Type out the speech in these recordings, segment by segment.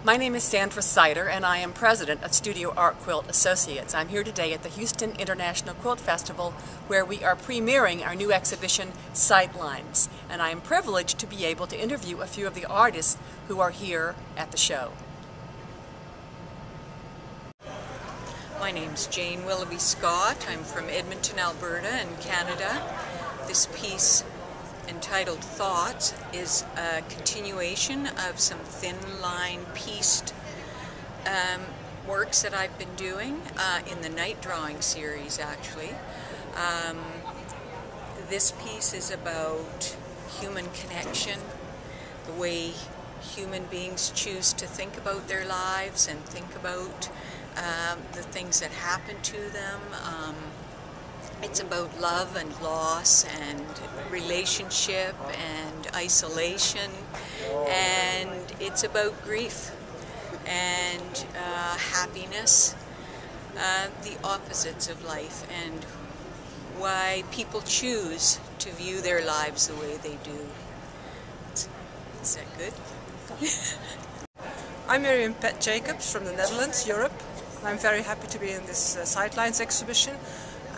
My name is Sandra Sider, and I am president of Studio Art Quilt Associates. I'm here today at the Houston International Quilt Festival, where we are premiering our new exhibition, Sightlines, and I am privileged to be able to interview a few of the artists who are here at the show. My name's Jane Willoughby Scott. I'm from Edmonton, Alberta in Canada. This piece, entitled Thoughts, is a continuation of some thin line pieced works that I've been doing in the night drawing series, actually. This piece is about human connection, the way human beings choose to think about their lives and think about the things that happen to them. It's about love and loss and relationship and isolation, and it's about grief and happiness, the opposites of life, and why people choose to view their lives the way they do. Is that good? I'm Miriam Pett-Jacobs from the Netherlands, Europe. I'm very happy to be in this Sightlines exhibition.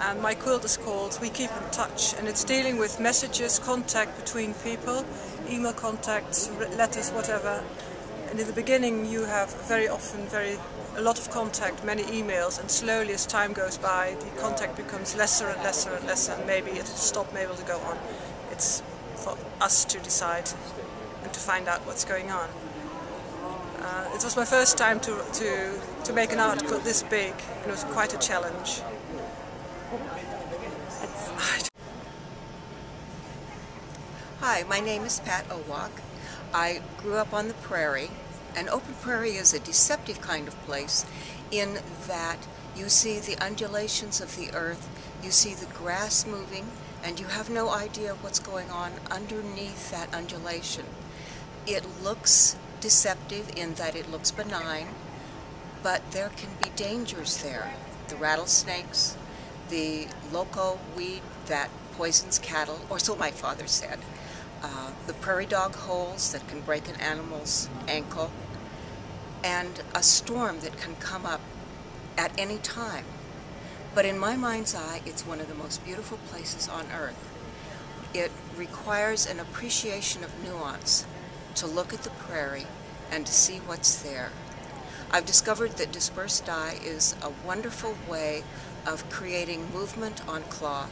And my quilt is called We Keep in Touch, and it's dealing with messages, contact between people, email contacts, letters, whatever. And in the beginning you have very often a lot of contact, many emails, and slowly as time goes by the contact becomes lesser and lesser and lesser, and maybe it'll stop, maybe it'll go on. It's for us to decide and to find out what's going on. It was my first time to make an art quilt this big, and it was quite a challenge. Hi, my name is Pat Owak. I grew up on the prairie, and open prairie is a deceptive kind of place in that you see the undulations of the earth, you see the grass moving, and you have no idea what's going on underneath that undulation. It looks deceptive in that it looks benign, but there can be dangers there. The rattlesnakes, the loco weed that poisons cattle, or so my father said, the prairie dog holes that can break an animal's ankle, and a storm that can come up at any time. But in my mind's eye, it's one of the most beautiful places on earth. It requires an appreciation of nuance to look at the prairie and to see what's there. I've discovered that dispersed dye is a wonderful way of creating movement on cloth,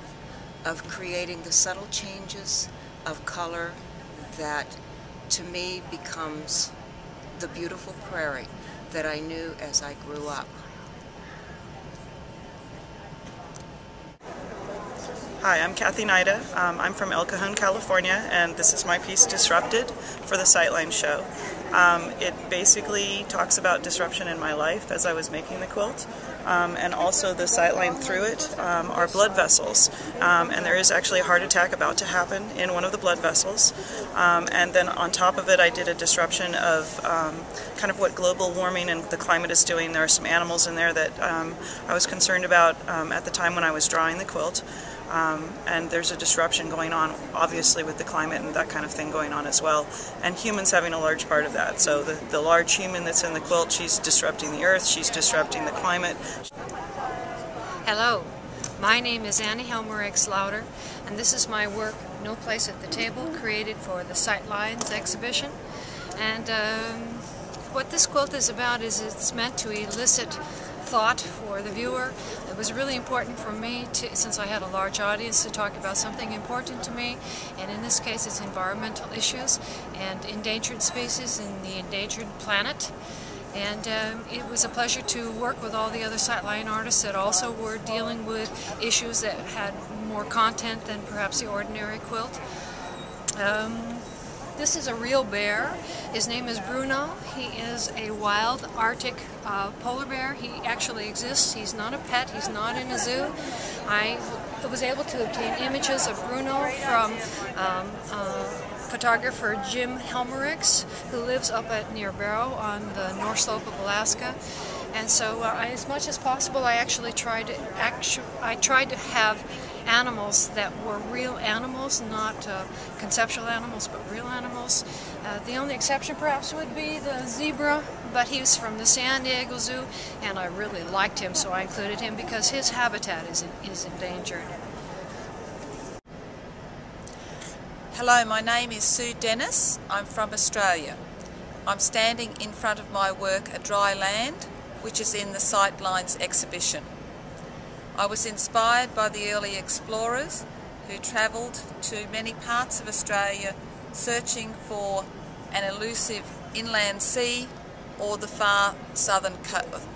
of creating the subtle changes of color that to me becomes the beautiful prairie that I knew as I grew up. Hi, I'm Kathy Nida. I'm from El Cajon, California, and this is my piece Disrupted for the Sightlines show. It basically talks about disruption in my life as I was making the quilt, and also the sightline through it are blood vessels, and there is actually a heart attack about to happen in one of the blood vessels, and then on top of it I did a disruption of kind of what global warming and the climate is doing. There are some animals in there that I was concerned about at the time when I was drawing the quilt. And there's a disruption going on, obviously, with the climate and that kind of thing going on as well, and humans having a large part of that. So the large human that's in the quilt, she's disrupting the earth, she's disrupting the climate. Hello, my name is Annie Helmer-Slaughter, and this is my work, No Place at the Table, created for the Sightlines exhibition. And what this quilt is about is it's meant to elicit thought for the viewer. It was really important for me, since I had a large audience, to talk about something important to me, and in this case it's environmental issues and endangered species in the endangered planet. And it was a pleasure to work with all the other Sightline artists that also were dealing with issues that had more content than perhaps the ordinary quilt. This is a real bear. His name is Bruno. He is a wild Arctic polar bear. He actually exists. He's not a pet. He's not in a zoo. I was able to obtain images of Bruno from photographer Jim Helmerich, who lives up near Barrow on the north slope of Alaska. And so, as much as possible, I actually tried to have animals that were real animals, not conceptual animals, but real animals. The only exception perhaps would be the zebra, but he was from the San Diego Zoo, and I really liked him, so I included him because his habitat is endangered. Hello, my name is Sue Dennis. I'm from Australia. I'm standing in front of my work, A Dry Land, which is in the Sightlines exhibition. I was inspired by the early explorers who travelled to many parts of Australia searching for an elusive inland sea or the far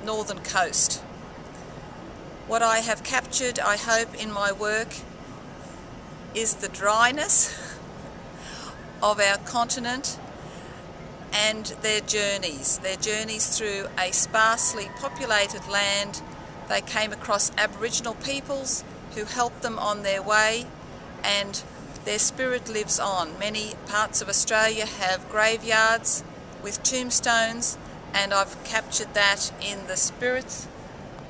northern coast. What I have captured, I hope, in my work is the dryness of our continent and their journeys through a sparsely populated land. They came across Aboriginal peoples who helped them on their way, and their spirit lives on. Many parts of Australia have graveyards with tombstones, and I've captured that in the spirits,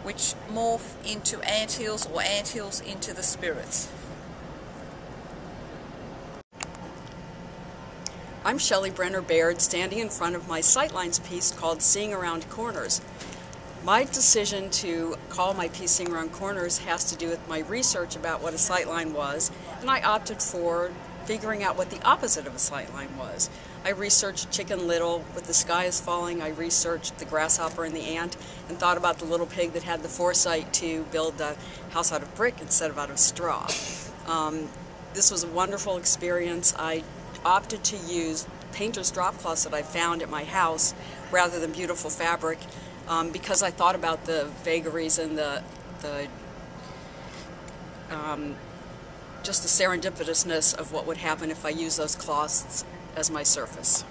which morph into anthills or anthills into the spirits. I'm Shelley Brenner Baird, standing in front of my Sightlines piece called Seeing Around Corners. My decision to call my piece Seeing Around Corners has to do with my research about what a sightline was, and I opted for figuring out what the opposite of a sightline was. I researched Chicken Little with The Sky is Falling. I researched The Grasshopper and the Ant, and thought about the little pig that had the foresight to build a house out of brick instead of out of straw. This was a wonderful experience. I opted to use painter's drop cloths that I found at my house rather than beautiful fabric because I thought about the vagaries and just the serendipitousness of what would happen if I used those cloths as my surface.